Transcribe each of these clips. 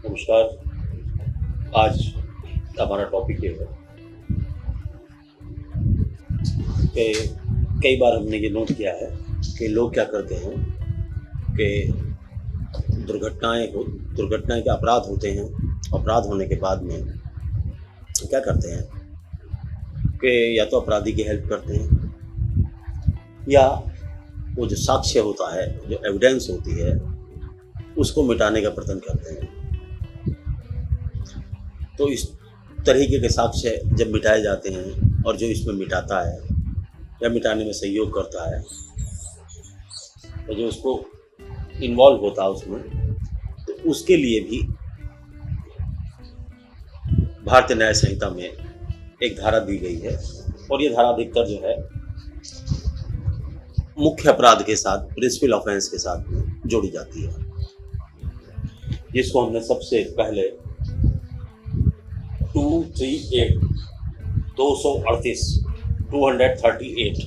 नमस्कार। आज हमारा टॉपिक ये है कि कई बार हमने ये नोट किया है कि लोग क्या करते हैं कि दुर्घटनाएं के अपराध होते हैं। अपराध होने के बाद में क्या करते हैं कि या तो अपराधी की हेल्प करते हैं या वो जो साक्ष्य होता है, जो एविडेंस होती है, उसको मिटाने का प्रयत्न करते हैं। तो इस तरीके के साक्ष्य जब मिटाए जाते हैं और जो इसमें मिटाता है या मिटाने में सहयोग करता है, तो जो उसको इन्वॉल्व होता है उसमें, तो उसके लिए भी भारतीय न्याय संहिता में एक धारा दी गई है। और ये धारा अधिकतर जो है मुख्य अपराध के साथ, प्रिंसिपल ऑफेंस के साथ में जोड़ी जाती है, जिसको हमने सबसे पहले 238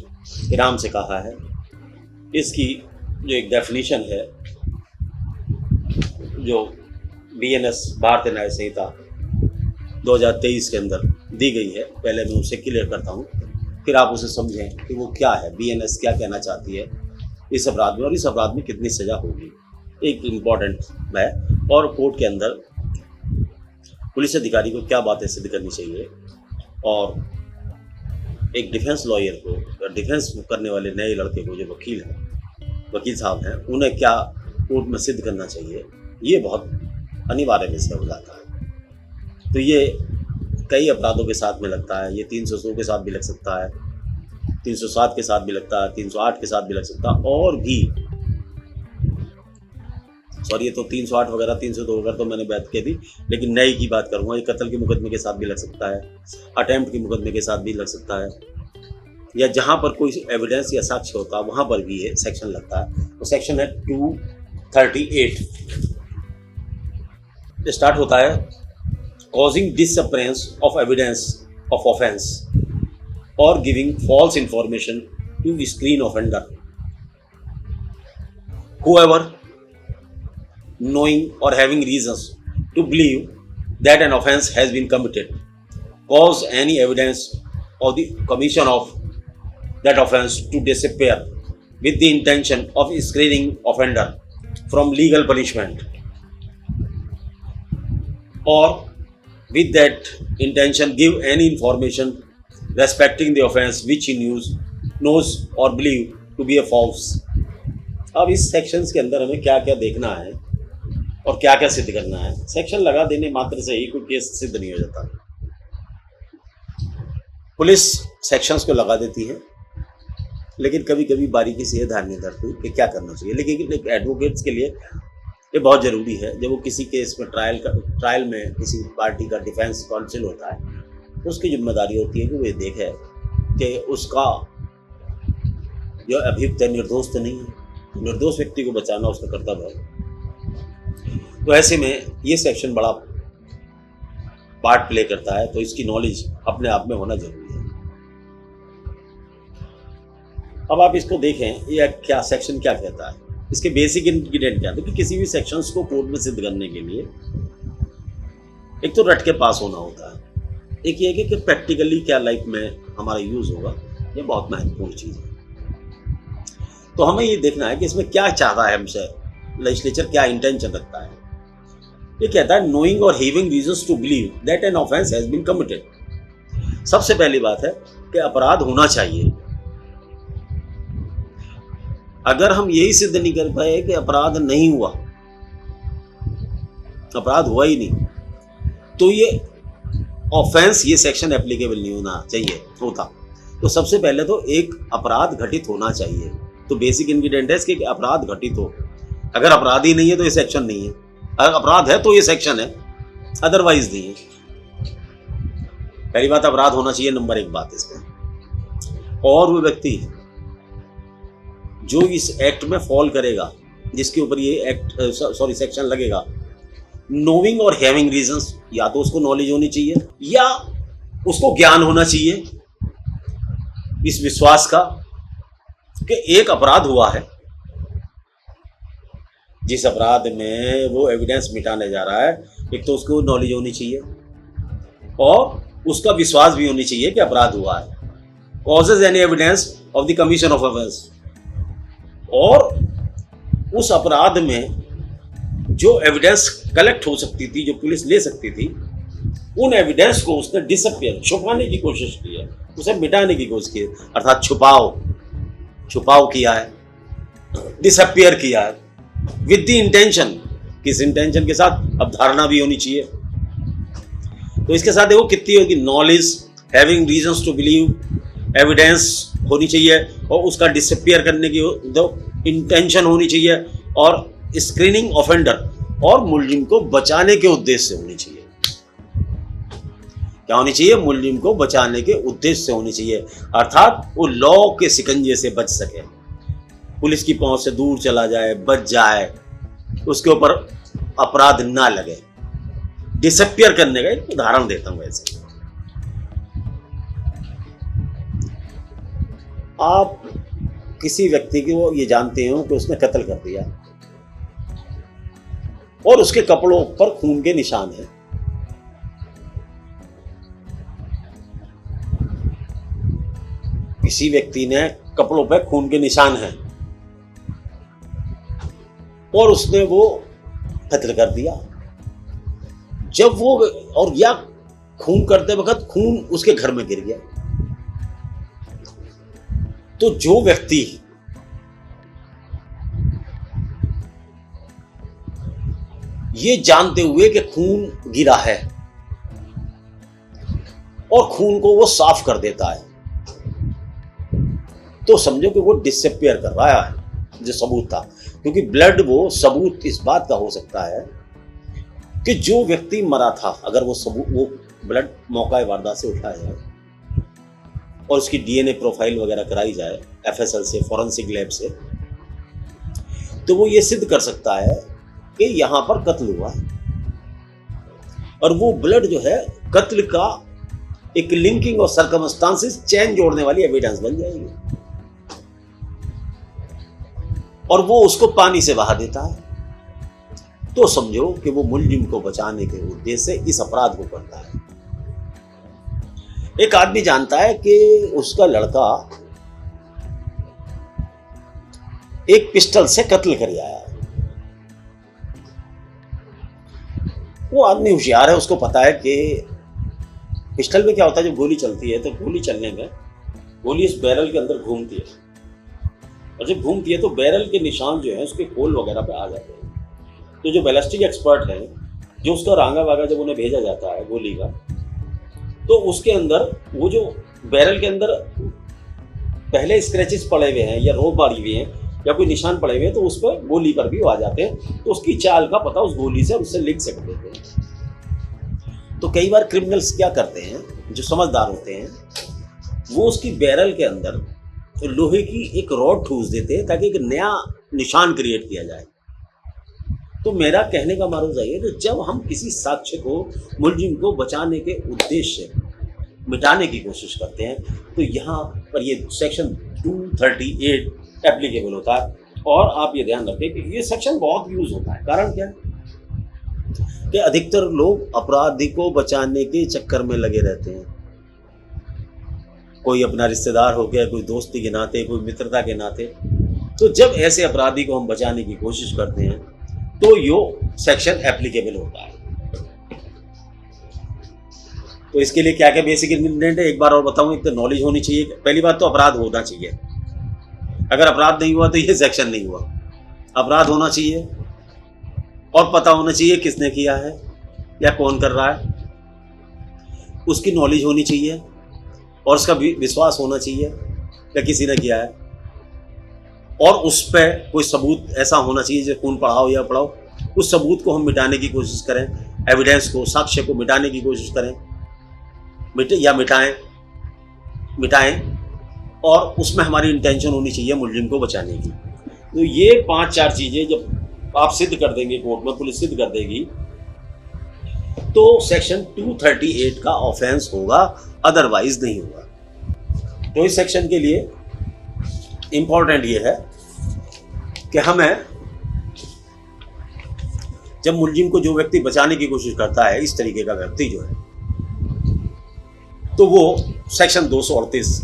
के नाम से कहा है। इसकी जो एक डेफिनेशन है, जो BNS भारतीय न्याय संहिता 2023 के अंदर दी गई है, पहले मैं उसे क्लियर करता हूँ, फिर आप उसे समझें कि वो क्या है, BNS क्या कहना चाहती है इस अपराध में और इस अपराध में कितनी सज़ा होगी। एक इम्पॉर्टेंट है। और कोर्ट के अंदर पुलिस अधिकारी को क्या बातें सिद्ध करनी चाहिए और एक डिफेंस लॉयर को, डिफेंस करने वाले नए लड़के को, जो वकील साहब हैं, उन्हें क्या कोर्ट में सिद्ध करना चाहिए, ये बहुत अनिवार्य विषय हो जाता है। तो ये कई अपराधों के साथ में लगता है। ये 300 के साथ भी लग सकता है, 307 के साथ भी लगता है, 308 के साथ भी लग सकता है, और भी सॉरी, ये तो 308 वगैरह 302 वगैरह तो मैंने बात की थी, लेकिन नई की बात करूँगा। ये कत्ल के मुकदमे के साथ भी लग सकता है, अटेम्प्ट के मुकदमे के साथ भी लग सकता है, या जहाँ पर कोई एविडेंस या साक्ष्य होता है वहाँ पर भी ये सेक्शन लगता है। तो सेक्शन है 238। स्टार्ट होता है causing disappearance of evidence of offence और giving false information to screen offender whoever knowing or having reasons to believe that an offense has been committed, cause any evidence of the commission of that offense to disappear with the intention of screening offender from legal punishment, or with that intention give any information respecting the offense which he knows or believe to be a false। अब इस sections के अंदर हमें क्या क्या देखना है और क्या क्या सिद्ध करना है। सेक्शन लगा देने मात्र से ही कोई केस सिद्ध नहीं हो जाता। पुलिस सेक्शंस को लगा देती है, लेकिन कभी कभी बारीकी से ये ध्यान नहीं धरती कि क्या करना चाहिए। लेकिन एक एडवोकेट्स के लिए ये बहुत ज़रूरी है। जब वो किसी केस में ट्रायल में किसी पार्टी का डिफेंस काउंसिल होता है, तो उसकी जिम्मेदारी होती है कि वो ये देखे कि उसका जो अभियुक्त है निर्दोष तो नहीं है। निर्दोष व्यक्ति को बचाना उसका कर्तव्य है। तो ऐसे में ये सेक्शन बड़ा पार्ट प्ले करता है, तो इसकी नॉलेज अपने आप में होना जरूरी है। अब आप इसको देखें, ये क्या सेक्शन क्या कहता है, इसके बेसिक इंग्रीडिएंट क्या है। कि किसी भी सेक्शंस को कोर्ट में सिद्ध करने के लिए एक तो रट के पास होना होता है, एक ये कि प्रैक्टिकली क्या लाइफ में हमारा यूज होगा। ये बहुत महत्वपूर्ण चीज़ है। तो हमें ये देखना है कि इसमें क्या चाहता है हमसे लेजिस्लेचर, क्या इंटेंशन रखता है। ये कहता है नोइंग और having reasons to believe that an offence has been committed. सबसे पहली बात है कि अपराध होना चाहिए। अगर हम यही सिद्ध नहीं कर पाए कि अपराध नहीं हुआ, अपराध हुआ ही नहीं, तो ये ऑफेंस, ये सेक्शन एप्लीकेबल नहीं होना चाहिए होता। तो सबसे पहले तो एक अपराध घटित होना चाहिए। तो बेसिक इंग्रीडिएंट है इसके कि अपराध घटित हो। अगर अपराध ही नहीं है तो ये सेक्शन नहीं है। अगर अपराध है तो ये सेक्शन है, अदरवाइज नहीं है। पहली बात अपराध होना चाहिए, नंबर एक बात इसमें। और वो व्यक्ति जो इस एक्ट में फॉल करेगा, जिसके ऊपर ये सेक्शन लगेगा, नोइंग और हैविंग रीजंस, या तो उसको नॉलेज होनी चाहिए या उसको ज्ञान होना चाहिए इस विश्वास का कि एक अपराध हुआ है, जिस अपराध में वो एविडेंस मिटाने जा रहा है एक तो उसको नॉलेज होनी चाहिए और उसका विश्वास भी होनी चाहिए कि अपराध हुआ है। Causes any evidence of the commission of offence, और उस अपराध में जो एविडेंस कलेक्ट हो सकती थी, जो पुलिस ले सकती थी, उन एविडेंस को उसने डिसअपियर, छुपाने की कोशिश की है, उसे मिटाने की कोशिश की है, अर्थात छुपाव किया है, डिसअपियर किया है विद द इंटेंशन। किस इंटेंशन के साथ? अब धारणा भी होनी चाहिए। तो इसके साथ देखो कितनी होगी, knowledge, having reasons to believe, evidence होनी चाहिए, और उसका डिसअपियर करने की इंटेंशन होनी चाहिए, और स्क्रीनिंग ऑफेंडर, और मुलजिम को बचाने के उद्देश्य से होनी चाहिए। क्या होनी चाहिए? मुलजिम को बचाने के उद्देश्य से होनी चाहिए, अर्थात वो लॉ के शिकंजे से बच सके, पुलिस की पहुंच से दूर चला जाए, बच जाए, उसके ऊपर अपराध ना लगे। डिसअपियर करने का एक उदाहरण देता हूं। ऐसे आप किसी व्यक्ति को ये जानते हो कि उसने कत्ल कर दिया और उसके कपड़ों पर खून के निशान हैं। किसी व्यक्ति ने कपड़ों पर खून के निशान हैं और उसने वो कत्ल कर दिया। जब वो, और या खून करते वक्त खून उसके घर में गिर गया, तो जो व्यक्ति ये जानते हुए कि खून गिरा है और खून को वो साफ कर देता है, तो समझो कि वो डिसअपियर कर रहा है जो सबूत था, क्योंकि ब्लड वो सबूत इस बात का हो सकता है कि जो व्यक्ति मरा था, अगर वो ब्लड मौका वारदात से उठाया जाए और उसकी डीएनए प्रोफाइल वगैरह कराई जाए एफएसएल से, फॉरेंसिक लैब से, तो वो ये सिद्ध कर सकता है कि यहां पर कत्ल हुआ है, और वो ब्लड जो है कत्ल का एक लिंकिंग और सर्कमस्टांसेस चेन जोड़ने वाली एविडेंस बन जाएगी, और वो उसको पानी से बहा देता है। तो समझो कि वो मुलजिम को बचाने के उद्देश्य से इस अपराध को करता है। एक आदमी जानता है कि उसका लड़का एक पिस्टल से कत्ल कर आया है। वो आदमी होशियार है, उसको पता है कि पिस्टल में क्या होता है, जब गोली चलती है तो गोली चलने में गोली इस बैरल के अंदर घूमती है, और जब घूमती है तो बैरल के निशान जो है उसके खोल वगैरह पे आ जाते हैं। तो जो बैलिस्टिक एक्सपर्ट है, जो उसका रांगा वागा जब उन्हें भेजा जाता है गोली का, तो उसके अंदर वो जो बैरल के अंदर पहले स्क्रैचेस पड़े हुए हैं या रोब मारी हुई हैं या कोई निशान पड़े हुए हैं, तो उस पर गोली पर भी वो आ जाते हैं, तो उसकी चाल का पता उस गोली से उससे लिख सकते हैं। तो कई बार क्रिमिनल्स क्या करते हैं, जो समझदार होते हैं, वो उसकी बैरल के अंदर तो लोहे की एक रॉड ठूस देते हैं ताकि एक नया निशान क्रिएट किया जाए। तो मेरा कहने का मारूजा ये, तो जब हम किसी साक्ष्य को, मुलजिम को बचाने के उद्देश्य से मिटाने की कोशिश करते हैं, तो यहाँ पर ये सेक्शन 238 एप्लीकेबल होता है। और आप ये ध्यान रखें कि ये सेक्शन बहुत यूज होता है। कारण क्या है कि अधिकतर लोग अपराधी को बचाने के चक्कर में लगे रहते हैं, कोई अपना रिश्तेदार हो गया, कोई दोस्ती के नाते, कोई मित्रता के नाते। तो जब ऐसे अपराधी को हम बचाने की कोशिश करते हैं तो यो सेक्शन एप्लीकेबल होता है। तो इसके लिए क्या क्या बेसिक इंग्रेडिएंट है एक बार और बताऊं। एक तो नॉलेज होनी चाहिए, पहली बात तो अपराध होना चाहिए। अगर अपराध नहीं हुआ तो ये सेक्शन नहीं हुआ। अपराध होना चाहिए और पता होना चाहिए किसने किया है या कौन कर रहा है, उसकी नॉलेज होनी चाहिए और उसका विश्वास होना चाहिए कि किसी ने किया है, और उस पर कोई सबूत ऐसा होना चाहिए जो खून पढ़ाओ या पढ़ाओ, उस सबूत को हम मिटाने की कोशिश करें, एविडेंस को, साक्ष्य को मिटाने की कोशिश करें, मिटाएं, और उसमें हमारी इंटेंशन होनी चाहिए मुलजिम को बचाने की। तो ये 5-4 चीज़ें जब आप सिद्ध कर देंगे, कोर्ट में पुलिस सिद्ध कर देगी, तो सेक्शन 238 का ऑफेंस होगा, अदरवाइज नहीं होगा। तो इस सेक्शन के लिए इंपॉर्टेंट ये है कि हमें जब मुलजिम को जो व्यक्ति बचाने की कोशिश करता है, इस तरीके का व्यक्ति जो है, तो वो सेक्शन 238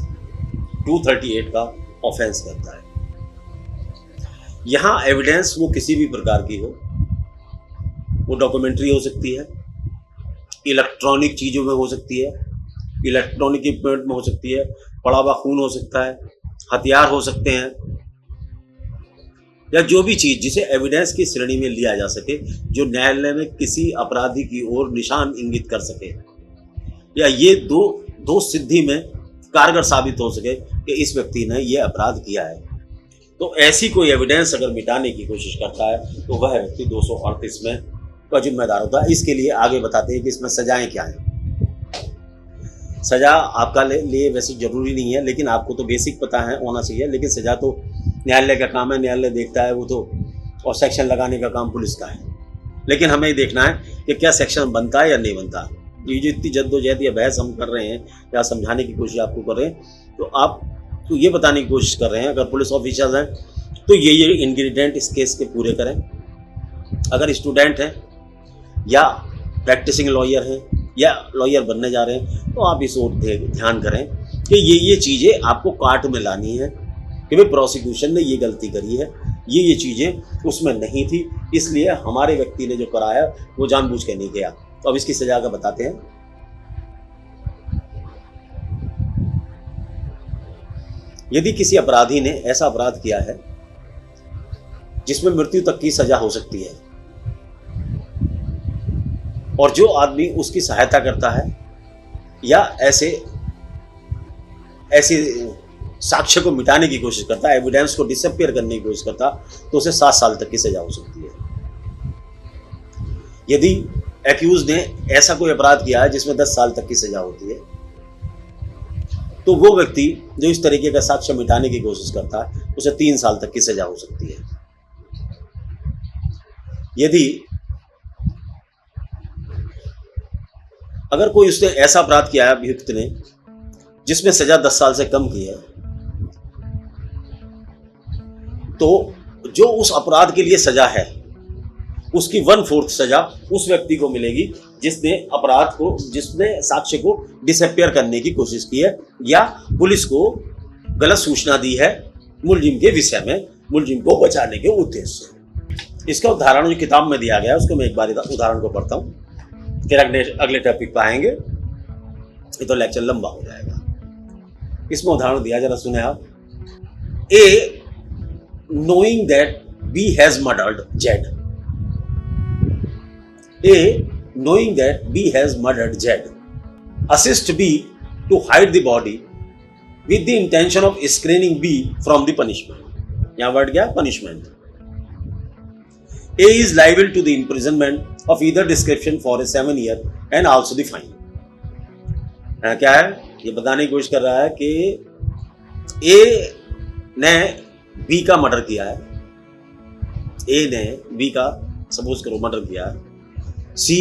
238 का ऑफेंस करता है। यहाँ एविडेंस वो किसी भी प्रकार की हो, वो डॉक्यूमेंट्री हो सकती है, इलेक्ट्रॉनिक चीज़ों में हो सकती है, इलेक्ट्रॉनिक इक्विपमेंट में हो सकती है, पड़ा हुआ खून हो सकता है, हथियार हो सकते हैं, या जो भी चीज़ जिसे एविडेंस की श्रेणी में लिया जा सके, जो न्यायालय में किसी अपराधी की ओर निशान इंगित कर सके, या ये दो सिद्धि में कारगर साबित हो सके कि इस व्यक्ति ने ये अपराध किया है। तो ऐसी कोई एविडेंस अगर मिटाने की कोशिश करता है तो वह व्यक्ति 238 में का जिम्मेदार होता है। इसके लिए आगे बताते हैं कि इसमें सजाएं क्या हैं। सजा आपका लिए वैसे जरूरी नहीं है, लेकिन आपको तो बेसिक पता है होना चाहिए, लेकिन सजा तो न्यायालय का काम है, न्यायालय देखता है वो तो, और सेक्शन लगाने का काम पुलिस का है। लेकिन हमें देखना है कि क्या सेक्शन बनता है या नहीं बनता। ये जो इतनी जद्दोजहद या बहस हम कर रहे हैं या समझाने की कोशिश आपको कर रहे हैं, तो आप तो ये बताने की कोशिश कर रहे हैं, अगर पुलिस ऑफिसर्स हैं तो ये इंग्रेडिएंट इस केस के पूरे करें। अगर स्टूडेंट हैं या प्रैक्टिसिंग लॉयर हैं या लॉयर बनने जा रहे हैं, तो आप इस ओर ध्यान करें कि ये चीज़ें आपको काट में लानी है कि भाई प्रोसिक्यूशन ने ये गलती करी है, ये चीज़ें उसमें नहीं थी, इसलिए हमारे व्यक्ति ने जो कराया वो जानबूझ के नहीं किया। तो अब इसकी सजा का बताते हैं। यदि किसी अपराधी ने ऐसा अपराध किया है जिसमें मृत्यु तक की सजा हो सकती है, और जो आदमी उसकी सहायता करता है या ऐसे साक्ष्य को मिटाने की कोशिश करता है, एविडेंस को डिसअपियर करने की कोशिश करता, तो उसे 7 साल तक की सजा हो सकती है। यदि एक्यूज ने ऐसा कोई अपराध किया है जिसमें 10 साल तक की सजा होती है, तो वो व्यक्ति जो इस तरीके का साक्ष्य मिटाने की कोशिश करता है, उसे 3 साल तक की सजा हो सकती है। यदि अगर कोई उसने ऐसा अपराध किया है अभियुक्त ने जिसमें सजा 10 साल से कम की है, तो जो उस अपराध के लिए सजा है उसकी 1/4 सजा उस व्यक्ति को मिलेगी जिसने साक्ष्य को डिसअपियर करने की कोशिश की है या पुलिस को गलत सूचना दी है मुलजिम के विषय में, मुलजिम को बचाने के उद्देश्य से। इसका उदाहरण जो किताब में दिया गया है उसको मैं एक बार उदाहरण को पढ़ता हूँ, फिर अगले टॉपिक पर आएंगे, ये तो लेक्चर लंबा हो जाएगा। इसमें उदाहरण दिया, जरा सुने आप। A knowing that B has murdered Z, A, knowing that B has murdered Z, assist B to hide the body with the intention of screening B from the punishment. यहाँ वर्ड क्या? punishment. A is liable to the imprisonment of either description for a 7 year and also the fine. क्या है? ये बताने की कोशिश कर रहा है कि A ने B का मर्डर किया है, A ने B का सपोज करो मर्डर किया है, सी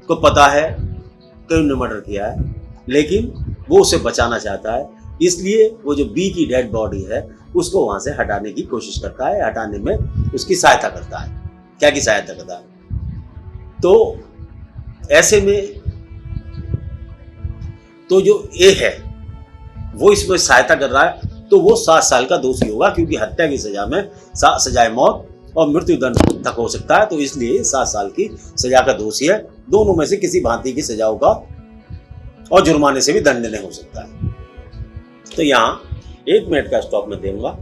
को पता है कि उन्होंने मर्डर किया है, लेकिन वो उसे बचाना चाहता है, इसलिए वो जो बी की डेड बॉडी है उसको वहां से हटाने की कोशिश करता है, हटाने में उसकी सहायता करता है। क्या की सहायता करता है? तो ऐसे में तो जो ए है वो इसमें सहायता कर रहा है, तो वो 7 साल का दोषी होगा, क्योंकि हत्या की सजा में सजाए मौत और मृत्यु दंड तक हो सकता है, तो इसलिए 7 साल की सजा का दोषी है। दोनों में से किसी भांति की सजा होगा और जुर्माने से भी दंडनीय हो सकता है। तो यहाँ 1 मिनट का स्टॉप मैं दूंगा।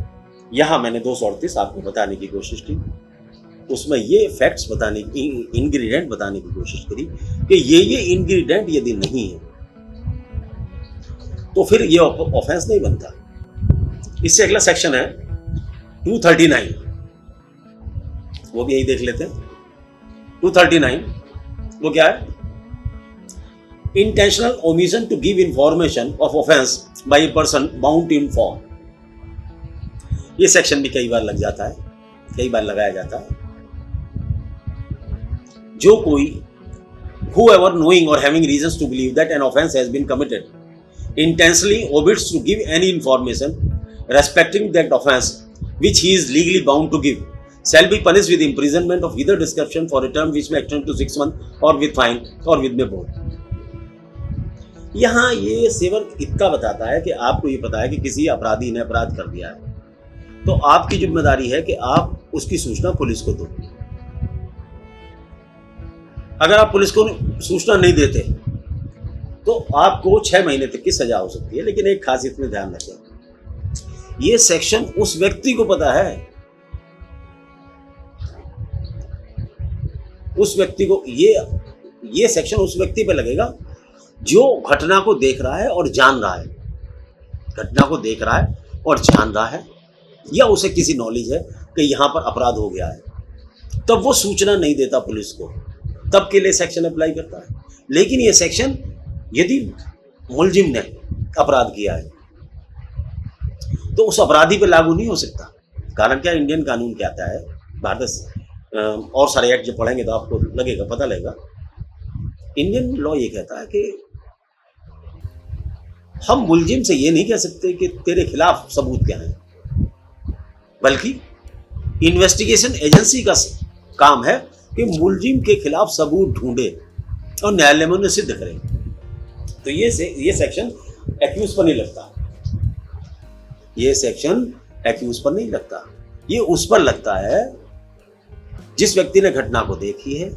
यहाँ मैंने 238 आपको बताने की कोशिश की, उसमें ये फैक्ट्स बताने की, इंग्रेडिएंट बताने की कोशिश करी कि ये इंग्रेडिएंट यदि नहीं है तो फिर ये ऑफेंस नहीं बनता। इससे अगला सेक्शन है 239, वो भी यही देख लेते हैं। 239 वो क्या है? Intentional omission to give information of offence by a person bound to inform. ये सेक्शन भी कई बार लग जाता है, कई बार लगाया जाता है। जो कोई whoever knowing or having reasons to believe that an offense has been committed intentionally omits to give any information respecting that offense which he is legally bound to give shall be punished with imprisonment of either description for a term which may extend to 6 months or with fine or with may both। यहाँ ये seven इतना बताता है कि आपको ये पता है कि किसी अपराधी ने अपराध कर दिया है, तो आपकी जिम्मेदारी है कि आप उसकी सूचना पुलिस को दो। अगर आप पुलिस को सूचना नहीं देते तो आपको 6 महीने तक की सजा हो सकती है। लेकिन एक खास इसमें ध्यान रखें, ये सेक्शन उस व्यक्ति को पता है, उस व्यक्ति को ये सेक्शन उस व्यक्ति पे लगेगा जो घटना को देख रहा है और जान रहा है, घटना को देख रहा है और जान रहा है, या उसे किसी नॉलेज है कि यहां पर अपराध हो गया है, तब वो सूचना नहीं देता पुलिस को, तब के लिए सेक्शन अप्लाई करता है। लेकिन ये सेक्शन यदि मुलजिम ने अपराध किया है तो उस अपराधी पे लागू नहीं हो सकता। कारण क्या, इंडियन कानून कहता है, भारत और सारे एक्ट जो पढ़ेंगे तो आपको लगेगा, पता लगेगा, इंडियन लॉ ये कहता है कि हम मुलजिम से ये नहीं कह सकते कि तेरे खिलाफ सबूत क्या है, बल्कि इन्वेस्टिगेशन एजेंसी का काम है कि मुलजिम के खिलाफ सबूत ढूंढे और न्यायालय में उन्हें सिद्ध करे। तो ये सेक्शन एक्यूज पर नहीं लगता, ये सेक्शन एक्यूज पर नहीं लगता, ये उस पर लगता है जिस व्यक्ति ने घटना को देखी है।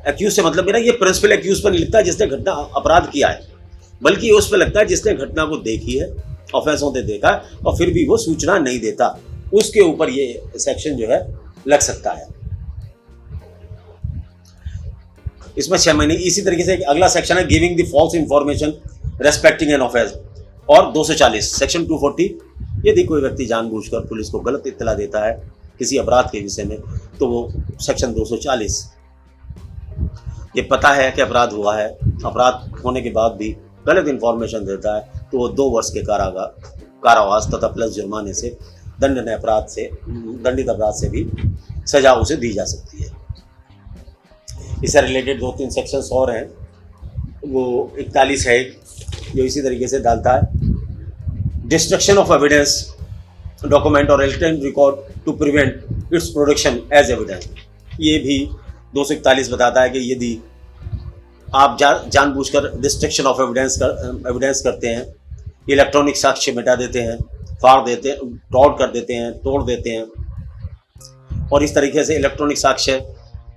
एक्यूज से मतलब मेरा ये प्रिंसिपल एक्यूज पर नहीं लगता जिसने घटना अपराध किया है, बल्कि उस पर लगता है जिसने घटना को देखी है, ऑफेंस होते देखा है और फिर भी वो सूचना नहीं देता, उसके ऊपर ये सेक्शन जो है लग सकता है। इसमें 6 महीने। इसी तरीके से अगला सेक्शन है giving the false information respecting an offence, और 240 सेक्शन 240, यदि कोई व्यक्ति जानबूझकर पुलिस को गलत इत्तला देता है किसी अपराध के विषय में तो वो सेक्शन 240, ये पता है कि अपराध हुआ है, अपराध होने के बाद भी गलत इंफॉर्मेशन देता है तो वो 2 वर्ष के कारावास तथा प्लस जुर्माने से दंडित अपराध से भी सजा उसे दी जा सकती है। इससे रिलेटेड 2-3 सेक्शंस और हैं, वो 41 है जो इसी तरीके से डालता है डिस्ट्रक्शन ऑफ एविडेंस डॉक्यूमेंट और electronic record to prevent its production as evidence. ये भी 241 बताता है कि यदि आप जानबूझकर डिस्ट्रक्शन ऑफ एविडेंस करते हैं, इलेक्ट्रॉनिक साक्ष्य मिटा देते हैं, फाड़ देते हैं, तोड़ देते हैं और इस तरीके से इलेक्ट्रॉनिक साक्ष्य,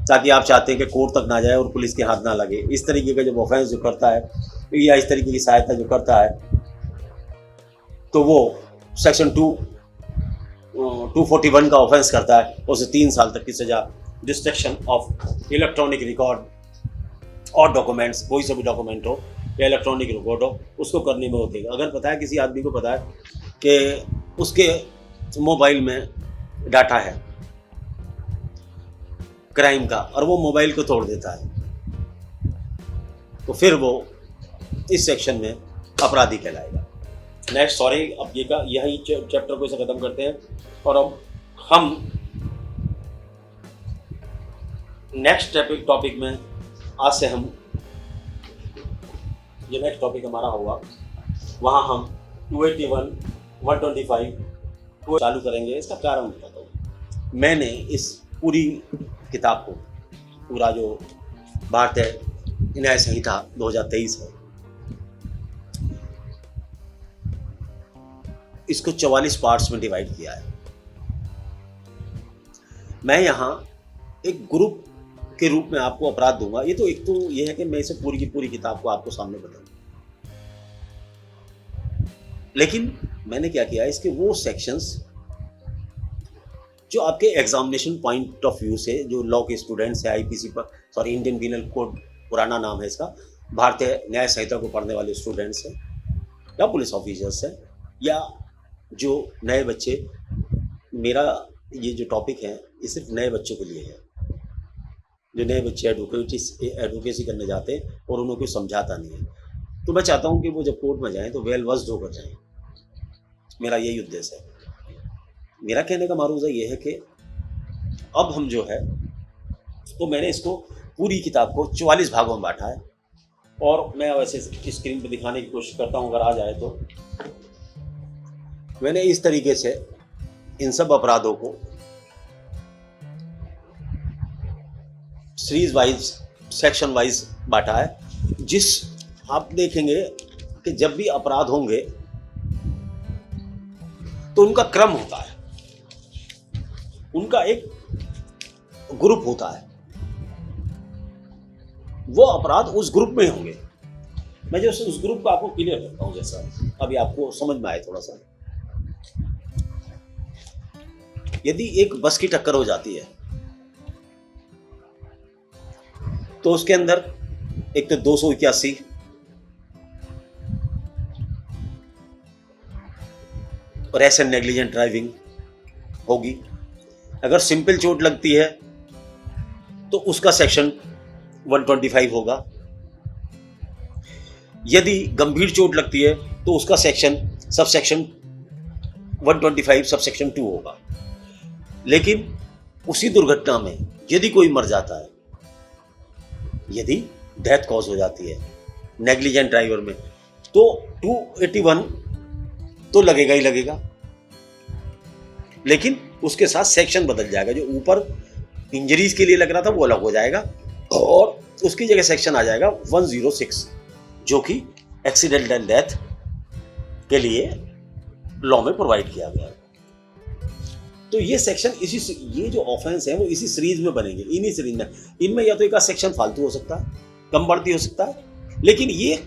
ताकि आप चाहते हैं कि कोर्ट तक ना जाए और पुलिस के हाथ ना लगे, इस तरीके का जब ऑफेंस जो करता है या इस तरीके की सहायता जो करता है तो वो सेक्शन 241 का ऑफेंस करता है, उसे 3 साल तक की सजा डिस्ट्रक्शन ऑफ इलेक्ट्रॉनिक रिकॉर्ड और डॉक्यूमेंट्स, कोई सा भी डॉक्यूमेंट हो या इलेक्ट्रॉनिक रिकॉर्ड हो, उसको करने में होती है। अगर पता है, किसी आदमी को पता है कि उसके मोबाइल में डाटा है क्राइम का और वो मोबाइल को तोड़ देता है, तो फिर वो इस सेक्शन में अपराधी कहलाएगा। नेक्स्ट, सॉरी, अब यही चैप्टर को इसे खत्म करते हैं और अब हम नेक्स्ट टॉपिक में आज से हम जो नेक्स्ट टॉपिक हमारा होगा वहाँ हम 281, 125 को चालू करेंगे। इसका कारण बताता हूँ। मैंने इस पूरी किताब को, पूरा जो भारतीय न्याय संहिता 2023 है, इसको 44 पार्ट्स में डिवाइड किया है। मैं यहाँ एक ग्रुप के रूप में आपको अपराध दूंगा। ये तो एक तो ये है कि मैं इसे पूरी की पूरी किताब को आपको सामने बताऊंगा, लेकिन मैंने क्या किया, इसके वो सेक्शंस जो आपके एग्जामिनेशन पॉइंट ऑफ व्यू से, जो लॉ के स्टूडेंट्स है, आईपीसी पर, सॉरी, इंडियन पीनल कोड पुराना नाम है इसका, भारतीय न्याय संहिता को पढ़ने वाले स्टूडेंट्स हैं या पुलिस ऑफिसर्स हैं या जो नए बच्चे, मेरा ये जो टॉपिक है ये सिर्फ नए बच्चों के लिए है, जो नए बच्चे एडवोकेसी करने जाते हैं और उन्हें कुछ समझाता नहीं है। तो मैं चाहता हूँ कि वो जब कोर्ट में जाएं तो वेल वर्स्ड होकर जाएं। मेरा यही उद्देश्य है। मेरा कहने का मारूज़ा ये है कि अब हम जो है, तो मैंने इसको पूरी किताब को 44 भागों में बांटा है और मैं वैसे स्क्रीन पर दिखाने की कोशिश करता हूँ, अगर आ जाए तो। मैंने इस तरीके से इन सब अपराधों को सीरीज वाइज, सेक्शन वाइज बांटा है, जिस आप देखेंगे कि जब भी अपराध होंगे तो उनका क्रम होता है, उनका एक ग्रुप होता है, वो अपराध उस ग्रुप में होंगे। मैं जो उस ग्रुप को आपको क्लियर करता हूं, जैसा अभी आपको समझ में आए थोड़ा सा। यदि एक बस की टक्कर हो जाती है तो उसके अंदर एक तो 281 रैश एंड नेग्लिजेंट ड्राइविंग होगी। अगर सिंपल चोट लगती है तो उसका सेक्शन 125 होगा। यदि गंभीर चोट लगती है तो उसका section sub section 125 sub section 2 होगा। लेकिन उसी दुर्घटना में यदि कोई मर जाता है, यदि डेथ कॉज हो जाती है नेग्लिजेंट ड्राइवर में, तो 281 तो लगेगा ही लगेगा, लेकिन उसके साथ सेक्शन बदल जाएगा। जो ऊपर इंजरीज के लिए लग रहा था वो अलग हो जाएगा और उसकी जगह सेक्शन आ जाएगा 106, जो कि एक्सीडेंटल डेथ के लिए लॉ में प्रोवाइड किया गया है। तो ये सेक्शन ये जो ऑफेंस है वो इसी सीरीज में बनेंगे, इन्हीं सीरीज में। इनमें या तो एक सेक्शन फालतू हो सकता है, कम बढ़ती हो सकता है, लेकिन ये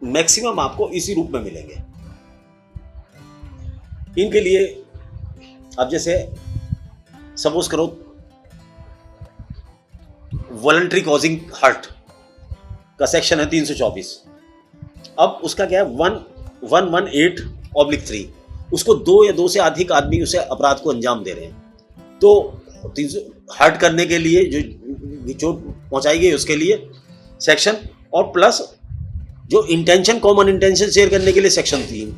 मैक्सिमम आपको इसी रूप में मिलेंगे। इनके लिए अब जैसे सपोज करो वॉलंटरी कॉजिंग हर्ट का सेक्शन है 324। अब उसका क्या है 118/3, उसको 2 या 2 से अधिक आदमी उसे अपराध को अंजाम दे रहे हैं, तो 300 हर्ट करने के लिए जो चोट पहुंचाई गई उसके लिए सेक्शन, और प्लस जो इंटेंशन, कॉमन इंटेंशन शेयर करने के लिए सेक्शन 3।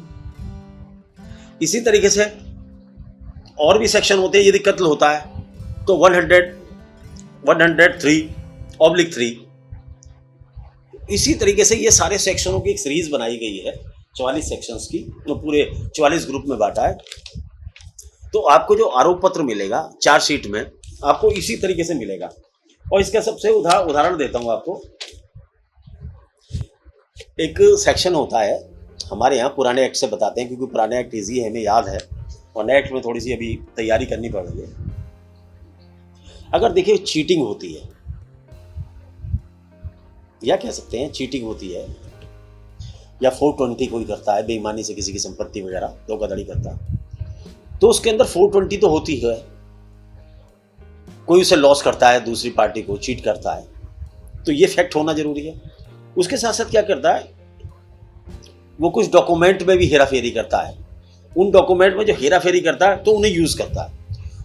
इसी तरीके से और भी सेक्शन होते हैं। यदि कत्ल होता है तो 103/3। इसी तरीके से ये सारे सेक्शनों की एक सीरीज बनाई गई है, 44 सेक्शंस की, तो पूरे 44 ग्रुप में बांटा है। तो आपको जो आरोप पत्र मिलेगा चार्जशीट में, आपको इसी तरीके से मिलेगा। और इसका सबसे उदाहरण देता हूं आपको। एक सेक्शन होता है हमारे यहाँ, पुराने एक्ट से बताते हैं क्योंकि पुराने एक्ट ईजी है, हमें याद है, और नए एक्ट में थोड़ी सी अभी तैयारी करनी पड़ रही है। अगर देखिए चीटिंग होती है, या कह सकते हैं चीटिंग होती है, या 420 कोई करता है, बेईमानी से किसी की संपत्ति वगैरह धोखाधड़ी करता है, तो उसके अंदर 420 तो होती है। कोई उसे लॉस करता है, दूसरी पार्टी को चीट करता है, तो ये फैक्ट होना जरूरी है। उसके साथ साथ क्या करता है, वो कुछ डॉक्यूमेंट में भी हेराफेरी करता है। उन डॉक्यूमेंट में जो हेराफेरी करता है तो उन्हें यूज करता है,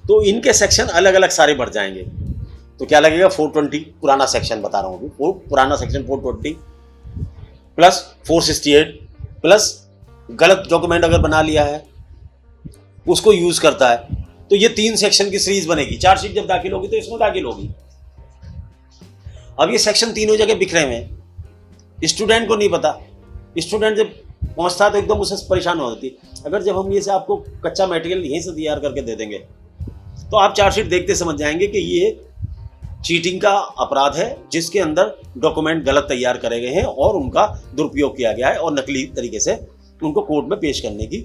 तो इनके सेक्शन अलग अलग सारे बढ़ जाएंगे। तो क्या लगेगा 420, पुराना सेक्शन बता रहा हूं अभी, पुराना सेक्शन 420 प्लस 468 प्लस गलत डॉक्यूमेंट अगर बना लिया है उसको यूज करता है, तो ये 3 सेक्शन की सीरीज बनेगी। चार्जशीट जब दाखिल होगी तो इसमें दाखिल होगी। अब ये सेक्शन तीनों जगह बिखरे हुए हैं, स्टूडेंट को नहीं पता। स्टूडेंट जब पहुंचता है तो एकदम उससे परेशान हो जाती है। अगर जब हम ये से आपको कच्चा मटेरियल यहीं से तैयार करके दे देंगे तो आप चार्जशीट देखते समझ जाएंगे कि ये चीटिंग का अपराध है, जिसके अंदर डॉक्यूमेंट गलत तैयार करे गए हैं और उनका दुरुपयोग किया गया है और नकली तरीके से उनको कोर्ट में पेश करने की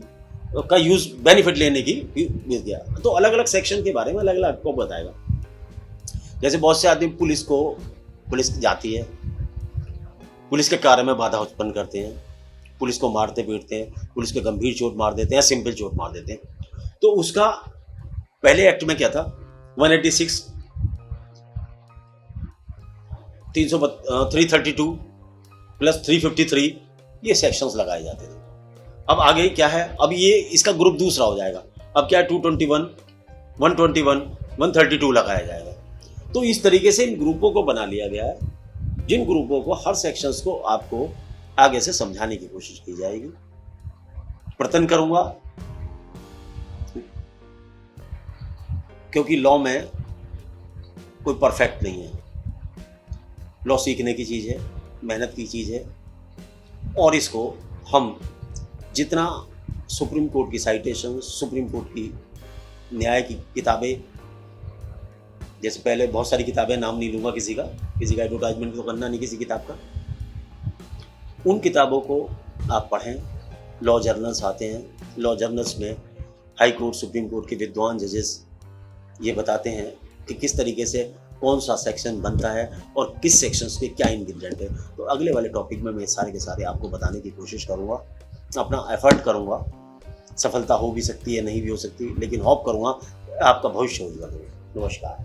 का यूज, बेनिफिट लेने की मिल गया। तो अलग अलग सेक्शन के बारे में अलग अलग आपको बताएगा। जैसे बहुत से आदमी पुलिस जाती है, पुलिस के कार्य में बाधा उत्पन्न करते हैं, पुलिस को मारते पीटते हैं, पुलिस के गंभीर चोट मार देते हैं, सिंपल चोट मार देते हैं। तो उसका पहले एक्ट में क्या था, 186 332 प्लस 353 ये सेक्शंस लगाए जाते थे। अब आगे क्या है, अब ये इसका ग्रुप दूसरा हो जाएगा। अब क्या है 221, 121, 132 लगाया जाएगा। तो इस तरीके से इन ग्रुपों को बना लिया गया है, जिन ग्रुपों को हर सेक्शंस को आपको आगे से समझाने की कोशिश की जाएगी। प्रयत्न करूंगा, क्योंकि लॉ में कोई परफेक्ट नहीं है। लॉ सीखने की चीज़ है, मेहनत की चीज़ है, और इसको हम जितना सुप्रीम कोर्ट की साइटेशन, सुप्रीम कोर्ट की न्याय की किताबें जैसे पहले बहुत सारी किताबें, नाम नहीं लूँगा किसी का एडवर्टाइजमेंट तो करना नहीं किसी किताब का, उन किताबों को आप पढ़ें। लॉ जर्नल्स आते हैं, लॉ जर्नल्स में हाई कोर्ट, सुप्रीम कोर्ट के विद्वान जजेस ये बताते हैं कि किस तरीके से कौन सा सेक्शन बनता है और किस सेक्शंस के क्या इंग्रीडिएंट है। तो अगले वाले टॉपिक में मैं सारे के सारे आपको बताने की कोशिश करूँगा, अपना एफर्ट करूँगा। सफलता हो भी सकती है, नहीं भी हो सकती, लेकिन होप करूँगा आपका भविष्य उज्जवल हो। नमस्कार।